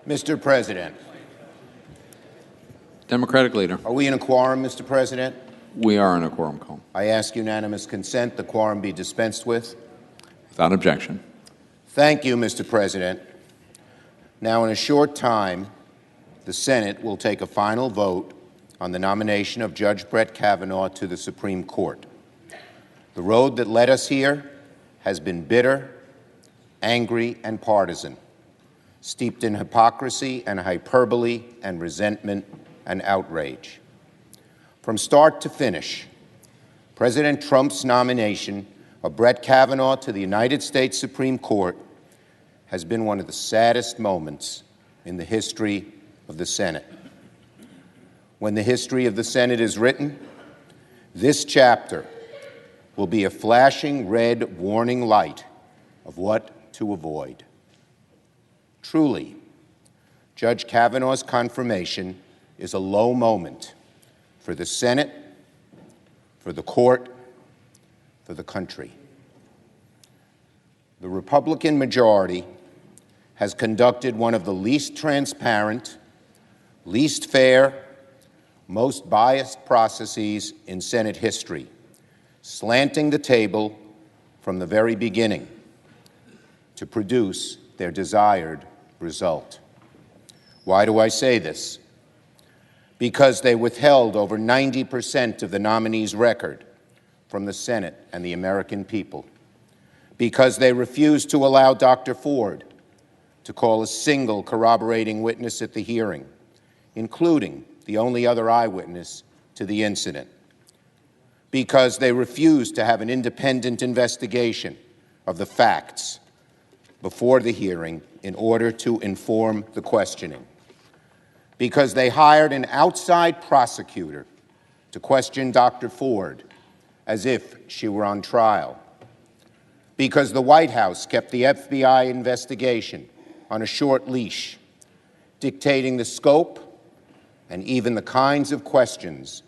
Mr. President. Democratic Leader. Are we in a quorum, Mr. President? We are in a quorum call. I ask unanimous consent the quorum be dispensed with. Without objection. Thank you, Mr. President. Now, in a short time, the Senate will take a final vote on the nomination of Judge Brett Kavanaugh to the Supreme Court. The road that led us here has been bitter, angry, and partisan, steeped in hypocrisy and hyperbole and resentment and outrage. From start to finish, President Trump's nomination of Brett Kavanaugh to the United States Supreme Court has been one of the saddest moments in the history of the Senate. When the history of the Senate is written, this chapter will be a flashing red warning light of what to avoid. Truly, Judge Kavanaugh's confirmation is a low moment for the Senate, for the court, for the country. The Republican majority has conducted one of the least transparent, least fair, most biased processes in Senate history, slanting the table from the very beginning to produce their desired result. Why do I say this? Because they withheld over 90% of the nominee's record from the Senate and the American people. Because they refused to allow Dr. Ford to call a single corroborating witness at the hearing, including the only other eyewitness to the incident. Because they refused to have an independent investigation of the facts before the hearing in order to inform the questioning. Because they hired an outside prosecutor to question Dr. Ford as if she were on trial. Because the White House kept the FBI investigation on a short leash, dictating the scope and even the kinds of questions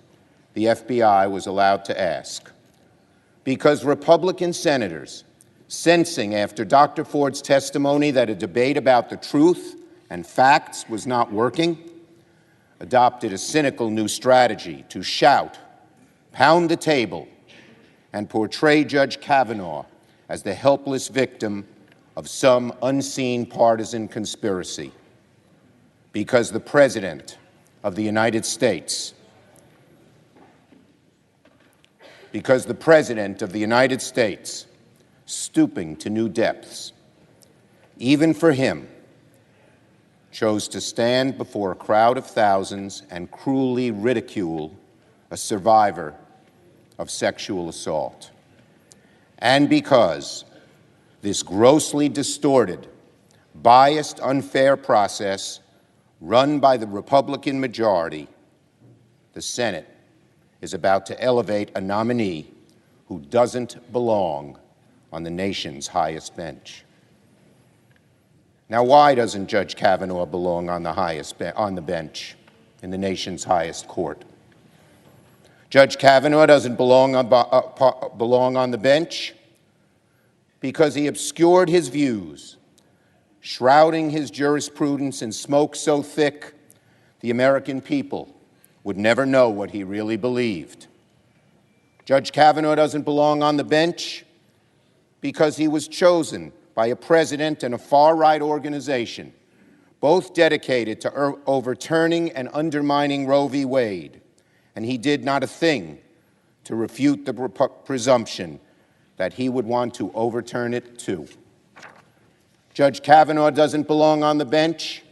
the FBI was allowed to ask. Because Republican senators, sensing after Dr. Ford's testimony that a debate about the truth and facts was not working, adopted a cynical new strategy to shout, pound the table, and portray Judge Kavanaugh as the helpless victim of some unseen partisan conspiracy. Because the President of the United States, stooping to new depths, even for him, chose to stand before a crowd of thousands and cruelly ridicule a survivor of sexual assault. And because this grossly distorted, biased, unfair process run by the Republican majority, the Senate is about to elevate a nominee who doesn't belong on the nation's highest bench. Now, why doesn't Judge Kavanaugh belong on the bench in the nation's highest court? Judge Kavanaugh doesn't belong on the bench because he obscured his views, shrouding his jurisprudence in smoke so thick the American people would never know what he really believed. Judge Kavanaugh doesn't belong on the bench because he was chosen by a president and a far-right organization, both dedicated to overturning and undermining Roe v. Wade, and he did not a thing to refute the presumption that he would want to overturn it too. Judge Kavanaugh doesn't belong on the bench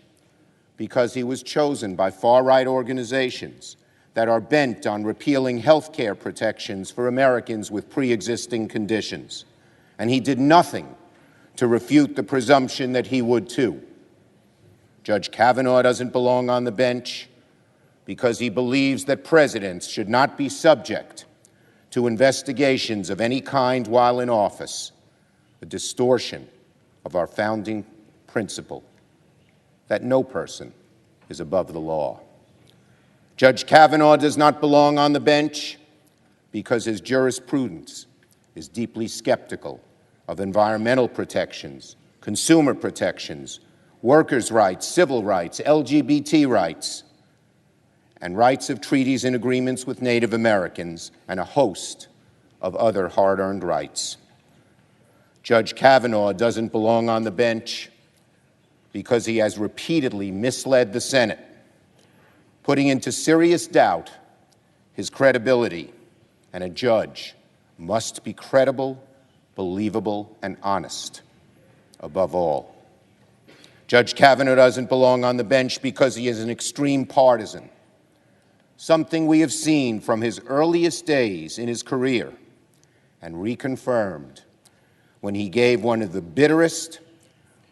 because he was chosen by far-right organizations that are bent on repealing health care protections for Americans with pre-existing conditions, and he did nothing to refute the presumption that he would too. Judge Kavanaugh doesn't belong on the bench because he believes that presidents should not be subject to investigations of any kind while in office, a distortion of our founding principle that no person is above the law. Judge Kavanaugh does not belong on the bench because his jurisprudence is deeply skeptical of environmental protections, consumer protections, workers' rights, civil rights, LGBT rights, and rights of treaties and agreements with Native Americans, and a host of other hard-earned rights. Judge Kavanaugh doesn't belong on the bench because he has repeatedly misled the Senate, putting into serious doubt his credibility, and a judge must be credible, believable, and honest above all. Judge Kavanaugh doesn't belong on the bench because he is an extreme partisan, something we have seen from his earliest days in his career and reconfirmed when he gave one of the bitterest,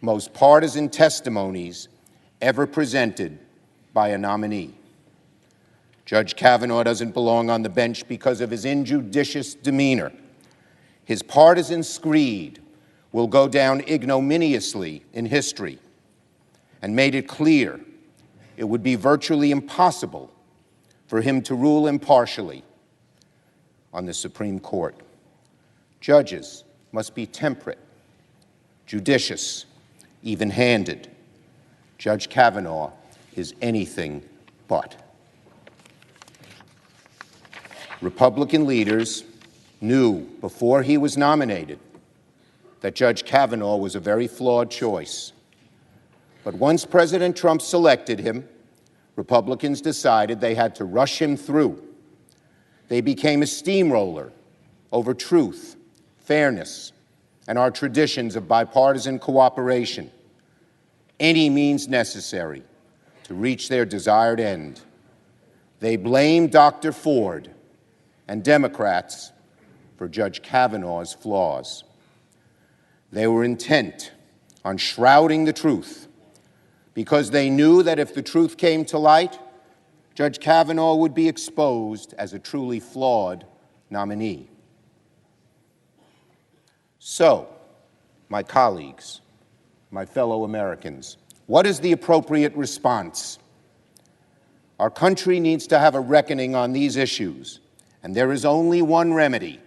most partisan testimonies ever presented by a nominee. Judge Kavanaugh doesn't belong on the bench because of his injudicious demeanor. His partisan screed will go down ignominiously in history, and made it clear it would be virtually impossible for him to rule impartially on the Supreme Court. Judges must be temperate, judicious, even-handed. Judge Kavanaugh is anything but. Republican leaders knew before he was nominated that Judge Kavanaugh was a very flawed choice. But once President Trump selected him, Republicans decided they had to rush him through. They became a steamroller over truth, fairness, and our traditions of bipartisan cooperation, any means necessary to reach their desired end. They blamed Dr. Ford and Democrats for Judge Kavanaugh's flaws. They were intent on shrouding the truth because they knew that if the truth came to light, Judge Kavanaugh would be exposed as a truly flawed nominee. So, my colleagues, my fellow Americans, what is the appropriate response? Our country needs to have a reckoning on these issues, and there is only one remedy.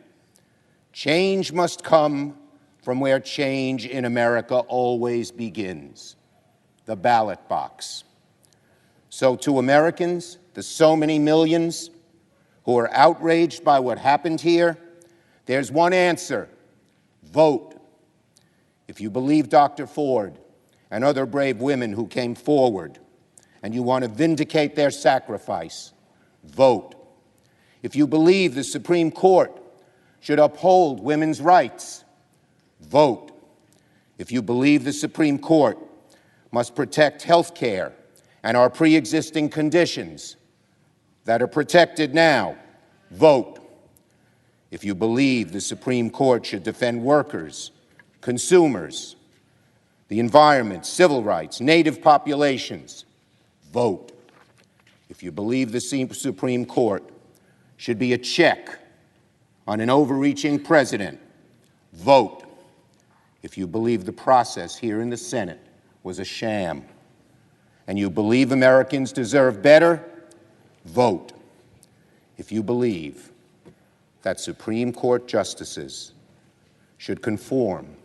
Change must come from where change in America always begins, the ballot box. So to Americans, the so many millions who are outraged by what happened here, there's one answer: vote. If you believe Dr. Ford and other brave women who came forward and you want to vindicate their sacrifice, vote. If you believe the Supreme Court should uphold women's rights, vote. If you believe the Supreme Court must protect health care and our pre-existing conditions that are protected now, vote. If you believe the Supreme Court should defend workers, consumers, the environment, civil rights, native populations, vote. If you believe the Supreme Court should be a check on an overreaching president, vote. If you believe the process here in the Senate was a sham and you believe Americans deserve better, vote. If you believe that Supreme Court justices should conform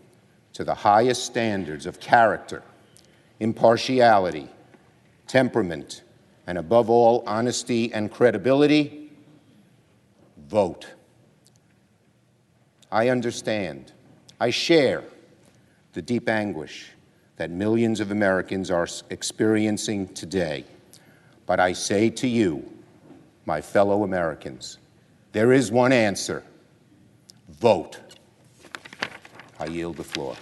to the highest standards of character, impartiality, temperament, and above all, honesty and credibility, vote. I understand, I share the deep anguish that millions of Americans are experiencing today. But I say to you, my fellow Americans, there is one answer: vote. I yield the floor.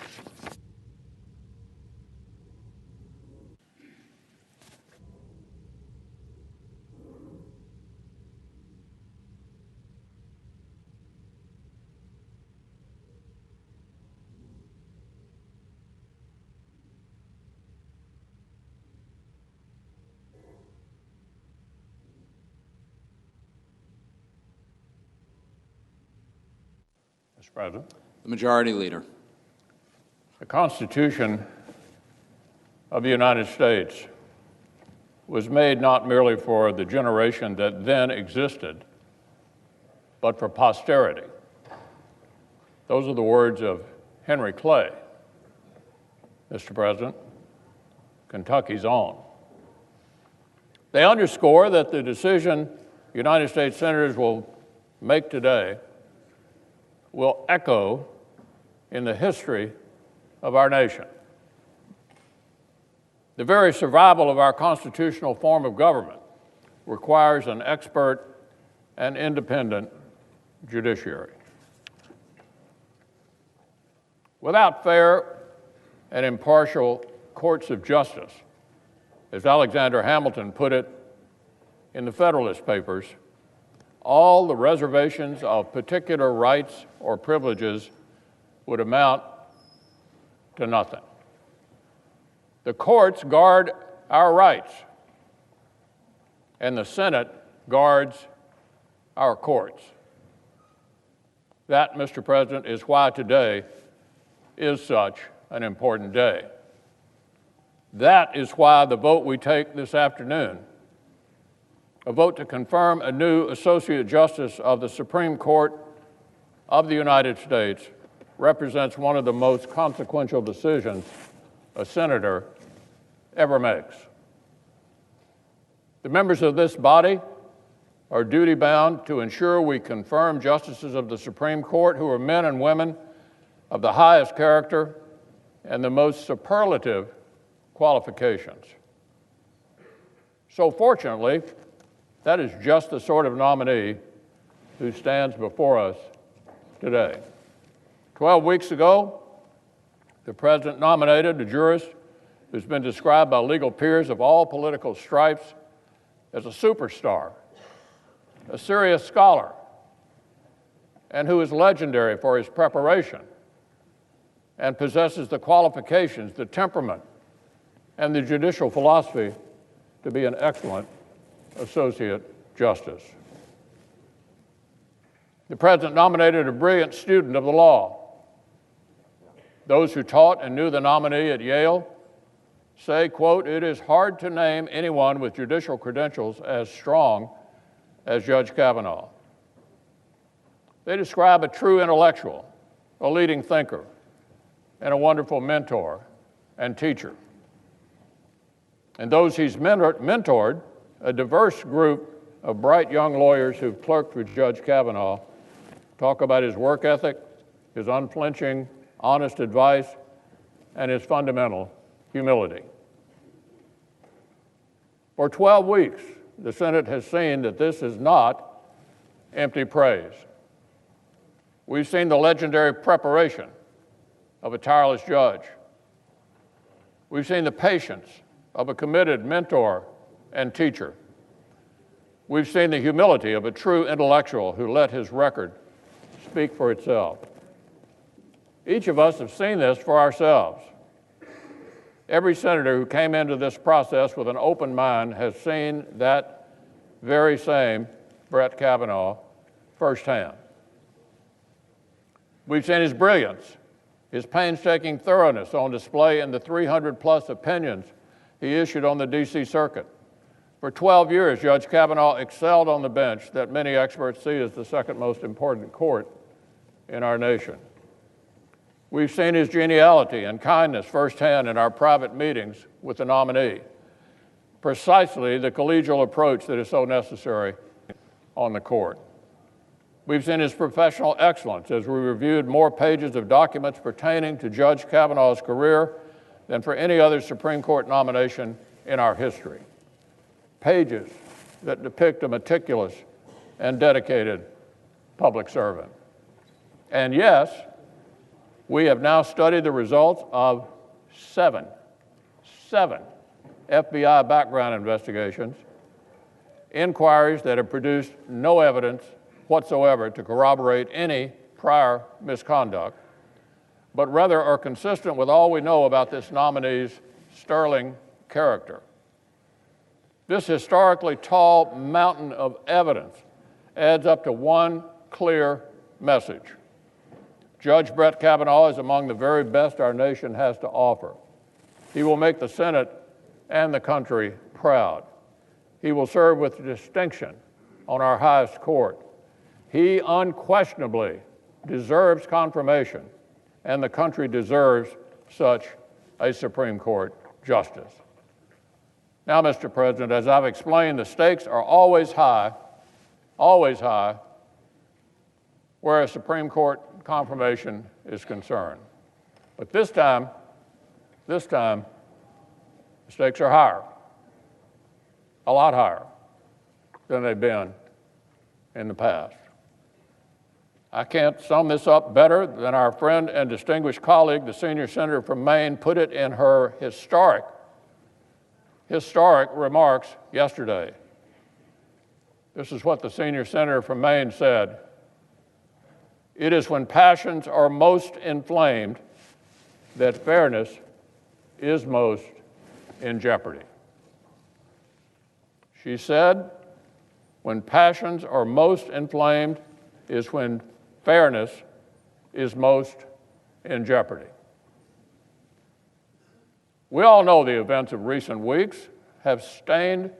Mr. President. The Majority Leader. The Constitution of the United States was made not merely for the generation that then existed, but for posterity. Those are the words of Henry Clay. Mr. President, Kentucky's own. They underscore that the decision United States senators will make today will echo in the history of our nation. The very survival of our constitutional form of government requires an expert and independent judiciary. Without fair and impartial courts of justice, as Alexander Hamilton put it in the Federalist Papers, all the reservations of particular rights or privileges would amount to nothing. The courts guard our rights, and the Senate guards our courts. That, Mr. President, is why today is such an important day. That is why the vote we take this afternoon, a vote to confirm a new Associate Justice of the Supreme Court of the United States, represents one of the most consequential decisions a senator ever makes. The members of this body are duty-bound to ensure we confirm justices of the Supreme Court who are men and women of the highest character and the most superlative qualifications. So fortunately, that is just the sort of nominee who stands before us today. 12 weeks ago, the President nominated a jurist who's been described by legal peers of all political stripes as a superstar, a serious scholar, and who is legendary for his preparation and possesses the qualifications, the temperament, and the judicial philosophy to be an excellent Associate Justice. The President nominated a brilliant student of the law. Those who taught and knew the nominee at Yale say, quote, "It is hard to name anyone with judicial credentials as strong as Judge Kavanaugh." They describe a true intellectual, a leading thinker, and a wonderful mentor and teacher. And those he's mentored, a diverse group of bright young lawyers who've clerked with Judge Kavanaugh, talk about his work ethic, his unflinching, honest advice, and his fundamental humility. For 12 weeks, the Senate has seen that this is not empty praise. We've seen the legendary preparation of a tireless judge. We've seen the patience of a committed mentor and teacher. We've seen the humility of a true intellectual who let his record speak for itself. Each of us have seen this for ourselves. Every senator who came into this process with an open mind has seen that very same Brett Kavanaugh firsthand. We've seen his brilliance, his painstaking thoroughness on display in the 300-plus opinions he issued on the D.C. Circuit. For 12 years, Judge Kavanaugh excelled on the bench that many experts see as the second most important court in our nation. We've seen his geniality and kindness firsthand in our private meetings with the nominee, precisely the collegial approach that is so necessary on the court. We've seen his professional excellence as we reviewed more pages of documents pertaining to Judge Kavanaugh's career than for any other Supreme Court nomination in our history. Pages that depict a meticulous and dedicated public servant. And yes, we have now studied the results of seven FBI background investigations, inquiries that have produced no evidence whatsoever to corroborate any prior misconduct, but rather are consistent with all we know about this nominee's sterling character. This historically tall mountain of evidence adds up to one clear message. Judge Brett Kavanaugh is among the very best our nation has to offer. He will make the Senate and the country proud. He will serve with distinction on our highest court. He unquestionably deserves confirmation, and the country deserves such a Supreme Court justice. Now, Mr. President, as I've explained, the stakes are always high, where a Supreme Court confirmation is concerned. But this time, the stakes are higher, a lot higher than they've been in the past. I can't sum this up better than our friend and distinguished colleague, the senior senator from Maine, put it in her historic remarks yesterday. This is what the senior senator from Maine said: "It is when passions are most inflamed that fairness is most in jeopardy." She said, when passions are most inflamed is when fairness is most in jeopardy. We all know the events of recent weeks have strained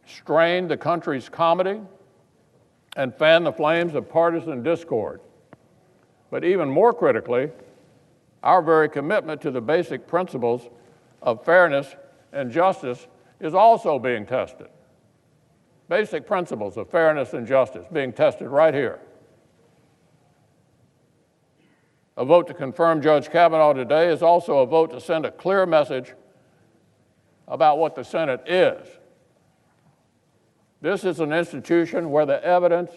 the country's comedy and fanned the flames of partisan discord. But even more critically, our very commitment to the basic principles of fairness and justice is also being tested. Basic principles of fairness and justice being tested right here. A vote to confirm Judge Kavanaugh today is also a vote to send a clear message about what the Senate is. This is an institution where the evidence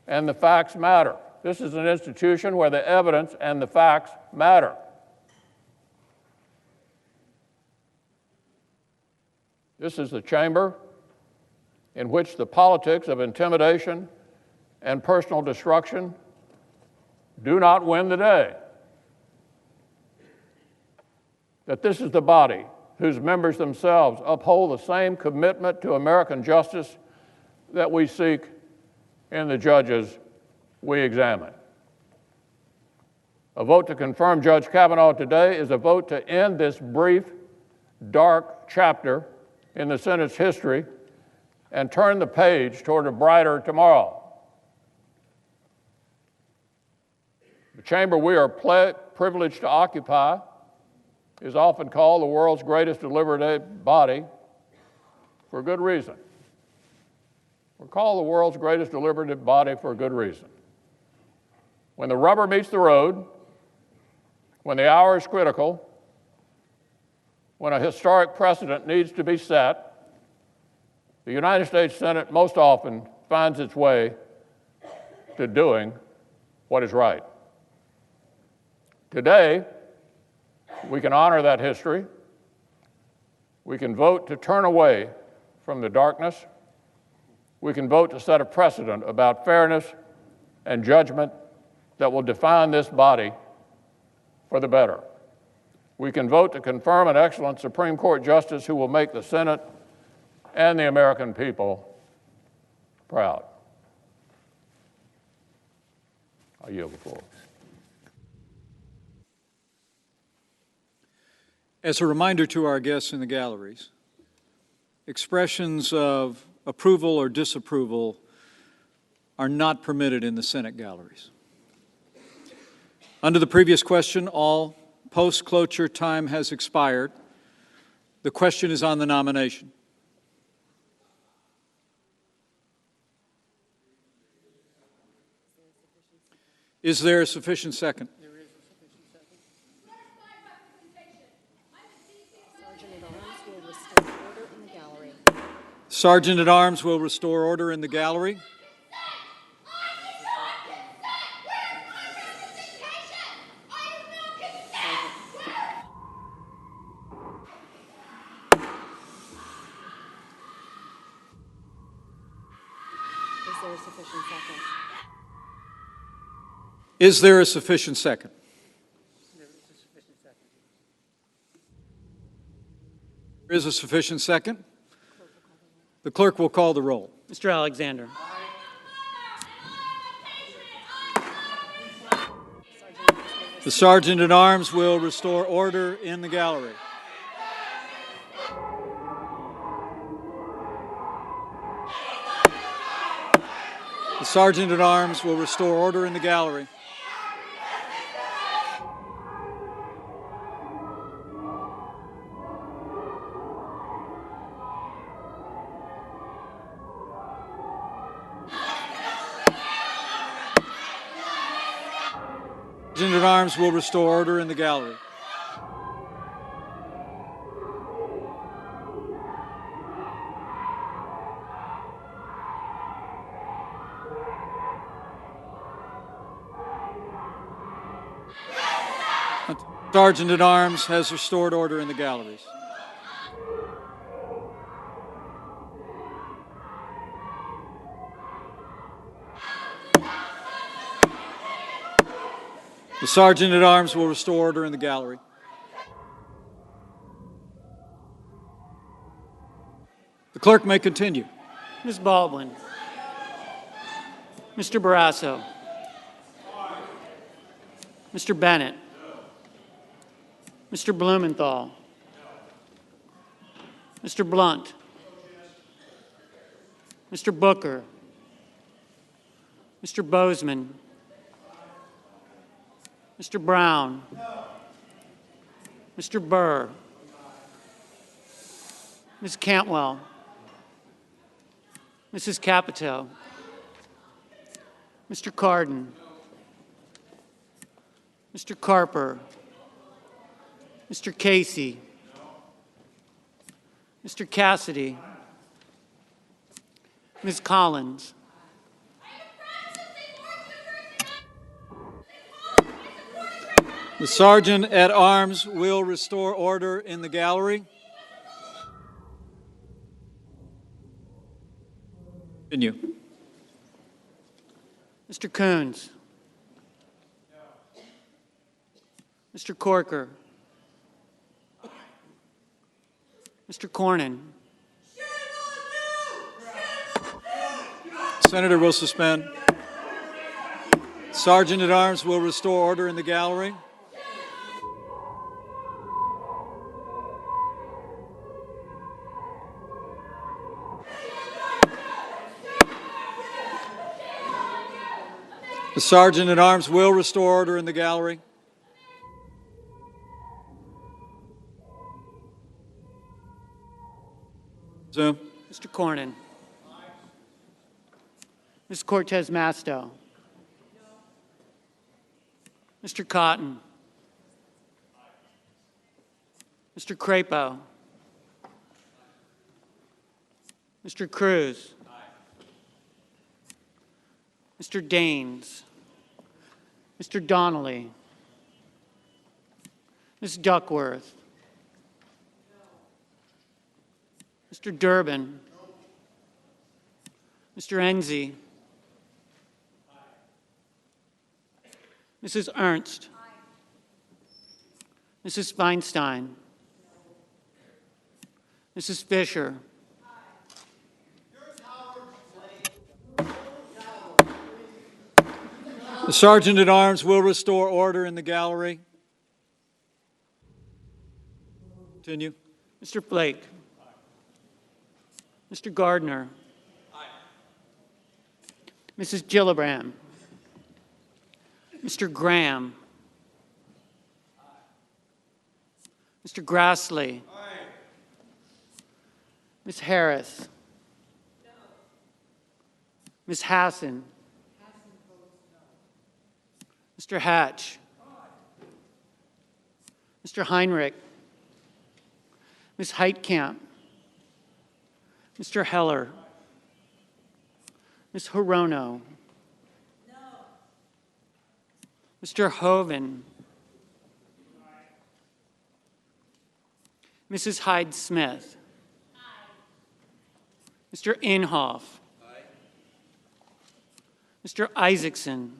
and the facts matter. This is an institution where the evidence and the facts matter. This is the chamber in which the politics of intimidation and personal destruction do not win the day. That this is the body whose members themselves uphold the same commitment to American justice that we seek in the judges we examine. A vote to confirm Judge Kavanaugh today is a vote to end this brief, dark chapter in the Senate's history and turn the page toward a brighter tomorrow. The chamber we are privileged to occupy is often called the world's greatest deliberative body for good reason. We're called the world's greatest deliberative body for a good reason. When the rubber meets the road, when the hour is critical, when a historic precedent needs to be set, the United States Senate most often finds its way to doing what is right. Today, we can honor that history. We can vote to turn away from the darkness. We can vote to set a precedent about fairness and judgment that will define this body for the better. We can vote to confirm an excellent Supreme Court justice who will make the Senate and the American people proud. I yield the floor. As a reminder to our guests in the galleries, expressions of approval or disapproval are not permitted in the Senate galleries. Under the previous question, all post-cloture time has expired. The question is on the nomination. Is there a sufficient second? Sergeant at Arms will restore order in the gallery. Is there a sufficient second? There is a sufficient second. The clerk will call the roll. Mr. Alexander. The Sergeant at Arms will restore order in the gallery. The Sergeant at Arms will restore order in the gallery. Sergeant at Arms will restore order in the gallery. Sergeant at Arms has restored order in the galleries. The Sergeant at Arms will restore order in the gallery. The clerk may continue. Ms. Baldwin. Mr. Barrasso. Mr. Bennett. Mr. Blumenthal. Mr. Blunt. Mr. Booker. Mr. Bozeman. Mr. Brown. Mr. Burr. Ms. Cantwell. Mrs. Capito. Mr. Cardin. Mr. Carper. Mr. Casey. Mr. Cassidy. Ms. Collins. The Sergeant at Arms will restore order in the gallery. Continue. Mr. Coons. Mr. Corker. Mr. Cornyn. Senator will suspend. Sergeant at Arms will restore order in the gallery. The Sergeant at Arms will restore order in the gallery. Zoom. Mr. Cornyn. Ms. Cortez Masto. Mr. Cotton. Mr. Crapo. Mr. Cruz. Mr. Daines. Mr. Donnelly. Ms. Duckworth. Mr. Durbin. Mr. Enzi. Mrs. Ernst. Mrs. Feinstein. Mrs. Fisher. The Sergeant at Arms will restore order in the gallery. Continue. Mr. Flake. Mr. Gardner. Mrs. Gillibrand. Mr. Graham. Mr. Grassley. Ms. Harris. Ms. Hassan. Mr. Hatch. Mr. Heinrich. Ms. Heitkamp. Mr. Heller. Ms. Hirono. Mr. Hoven. Mrs. Hyde-Smith. Mr. Inhofe. Mr. Isaacson.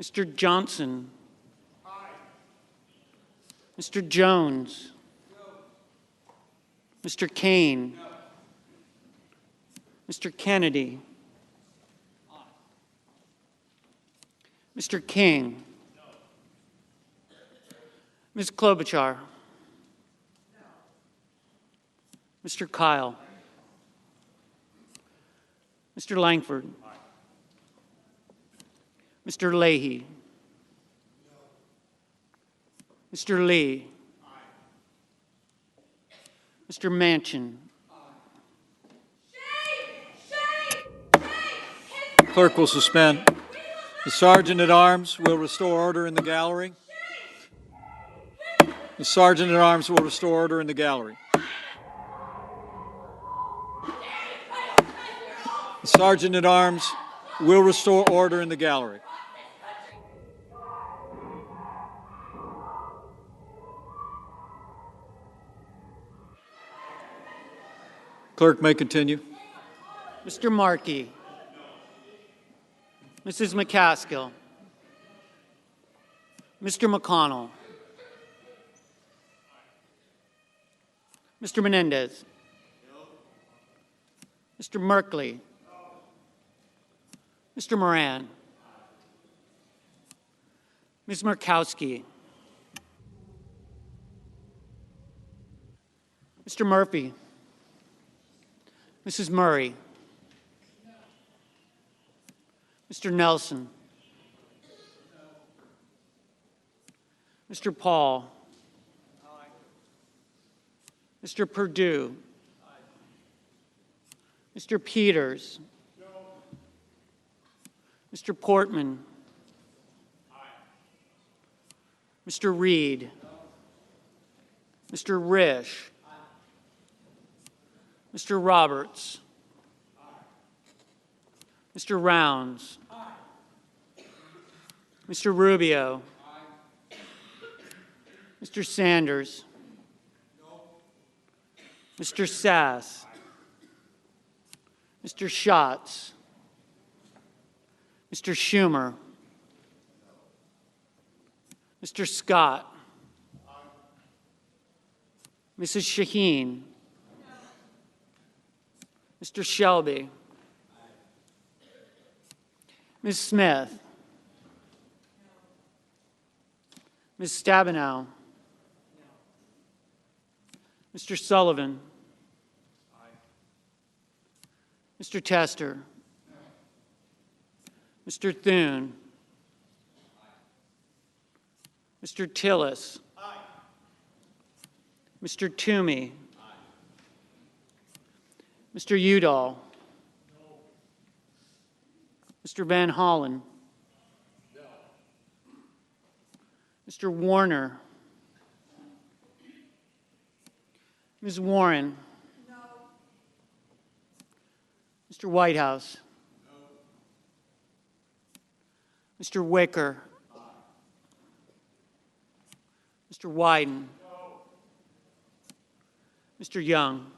Mr. Johnson. Mr. Jones. Mr. Kane. Mr. Kennedy. Mr. King. Ms. Klobuchar. Mr. Kyle. Mr. Langford. Mr. Leahy. Mr. Lee. Mr. Manchin. Clerk will suspend. The Sergeant at Arms will restore order in the gallery. The Sergeant at Arms will restore order in the gallery. The Sergeant at Arms will restore order in the gallery. Clerk may continue. Mr. Markey. Mrs. McCaskill. Mr. McConnell. Mr. Menendez. Mr. Merkley. Mr. Moran. Ms. Murkowski. Mr. Murphy. Mrs. Murray. Mr. Nelson. Mr. Paul. Mr. Perdue. Mr. Peters. Mr. Portman. Mr. Reed. Mr. Risch. Mr. Roberts. Mr. Rounds. Mr. Rubio. Mr. Sanders. Mr. Sass. Mr. Schatz. Mr. Schumer. Mr. Scott. Mrs. Shaheen. Mr. Shelby. Ms. Smith. Ms. Stabenow. Mr. Sullivan. Mr. Tester. Mr. Thune. Mr. Tillis. Mr. Toomey. Mr. Udall. Mr. Van Hollen. Mr. Warner. Ms. Warren. Mr. Whitehouse. Mr. Wicker. Mr. Wyden. Mr. Young.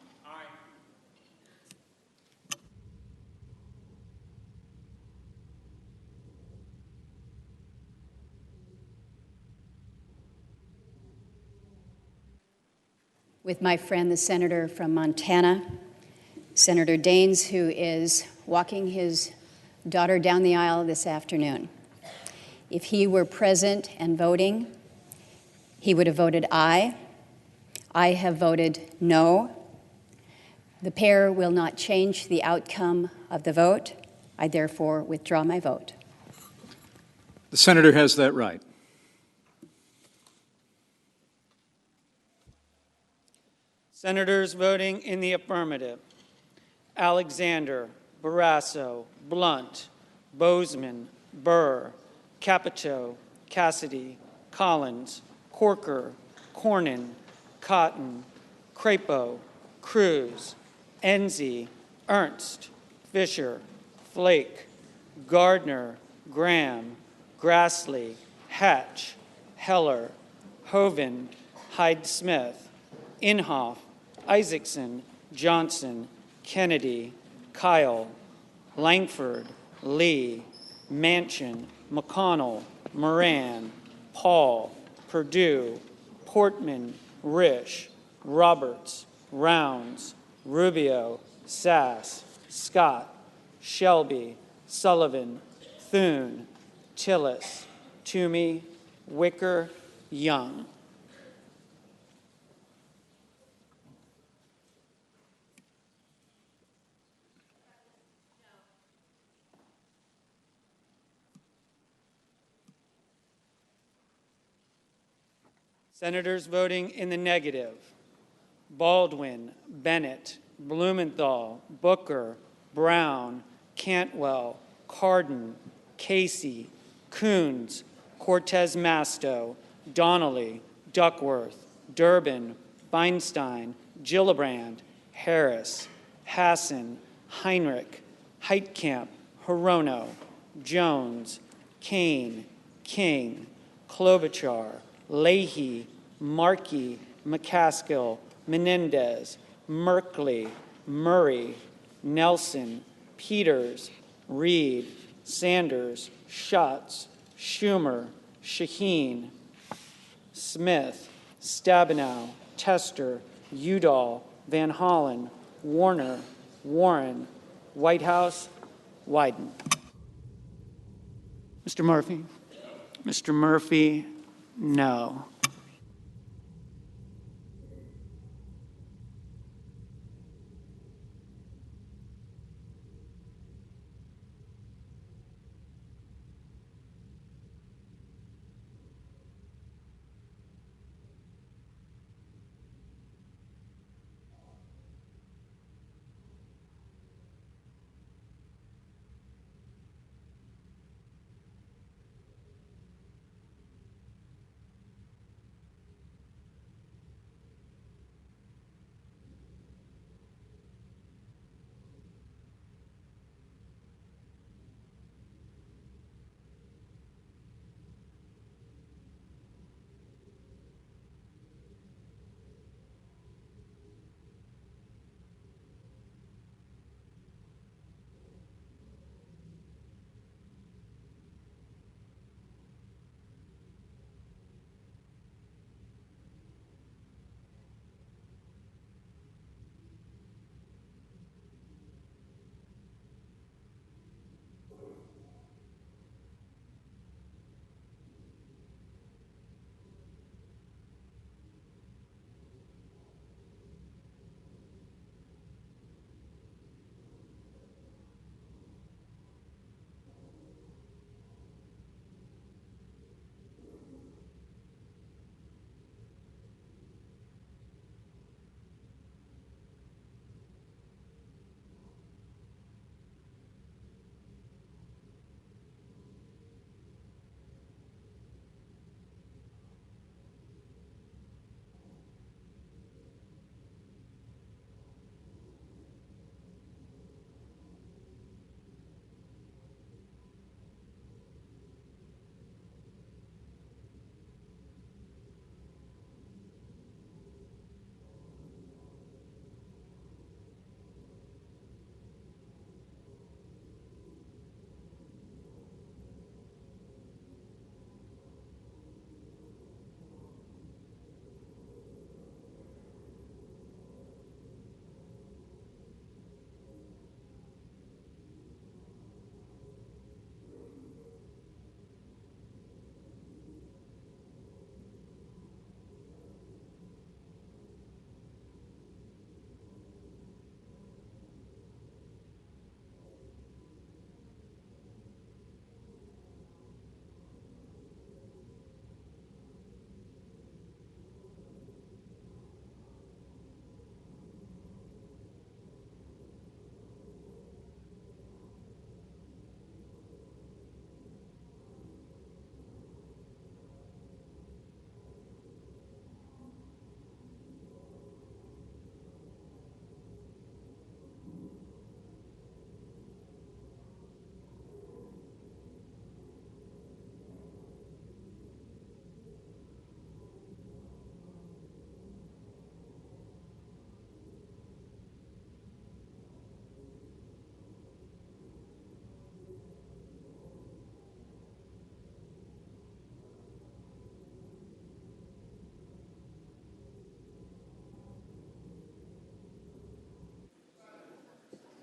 With my friend, the senator from Montana, Senator Daines, who is walking his daughter down the aisle this afternoon. If he were present and voting, he would have voted aye. I have voted no. The pair will not change the outcome of the vote. I therefore withdraw my vote. The senator has that right. Senators voting in the affirmative: Alexander, Barrasso, Blunt, Bozeman, Burr, Capito, Cassidy, Collins, Corker, Cornyn, Cotton, Crapo, Cruz, Enzi, Ernst, Fisher, Flake, Gardner, Graham, Grassley, Hatch, Heller, Hoeven, Hyde-Smith, Inhofe, Isaacson, Johnson, Kennedy, Kyle, Langford, Lee, Manchin, McConnell, Moran, Paul, Perdue, Portman, Risch, Roberts, Rounds, Rubio, Sass, Scott, Shelby, Sullivan, Thune, Tillis, Toomey, Wicker, Young. Senators voting in the negative: Baldwin, Bennett, Blumenthal, Booker, Brown, Cantwell, Cardin, Casey, Coons, Cortez Masto, Donnelly, Duckworth, Durbin, Feinstein, Gillibrand, Harris, Hassan, Heinrich, Heitkamp, Hirono, Jones, Kane, King, Klobuchar, Leahy, Markey, McCaskill, Menendez, Merkley, Murray, Nelson, Peters, Reed, Sanders, Schatz, Schumer, Shaheen, Smith, Stabenow, Tester, Udall, Van Hollen, Warner, Warren, Whitehouse, Wyden. Mr. Murphy? Mr. Murphy, no.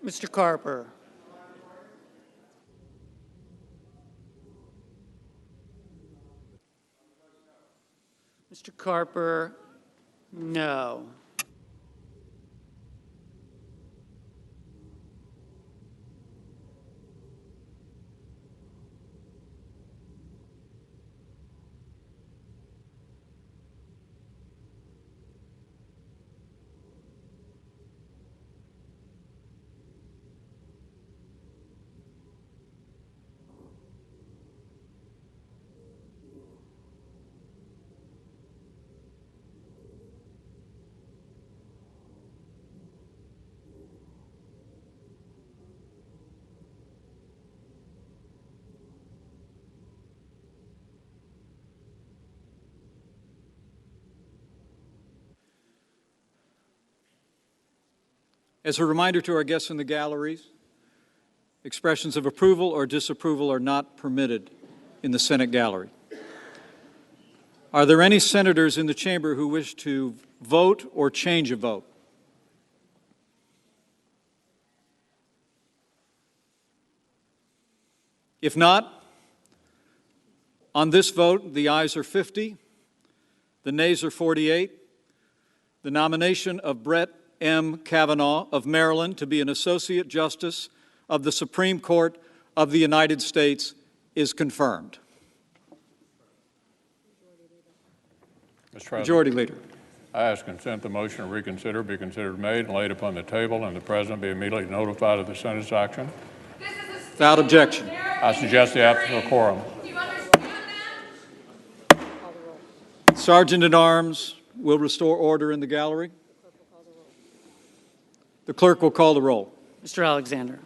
Mr. Carper. Mr. Carper, no. As a reminder to our guests in the galleries, expressions of approval or disapproval are not permitted in the Senate gallery. Are there any senators in the chamber who wish to vote or change a vote? If not, on this vote, the ayes are 50, the nays are 48. The nomination of Brett M. Kavanaugh of Maryland to be an Associate Justice of the Supreme Court of the United States is confirmed. Mr. President, Majority Leader. I ask consent the motion to reconsider be considered made and laid upon the table, and the President be immediately notified of the Senate's action. Without objection. I suggest the absence of quorum. Sergeant at Arms will restore order in the gallery. The clerk will call the roll. Mr. Alexander.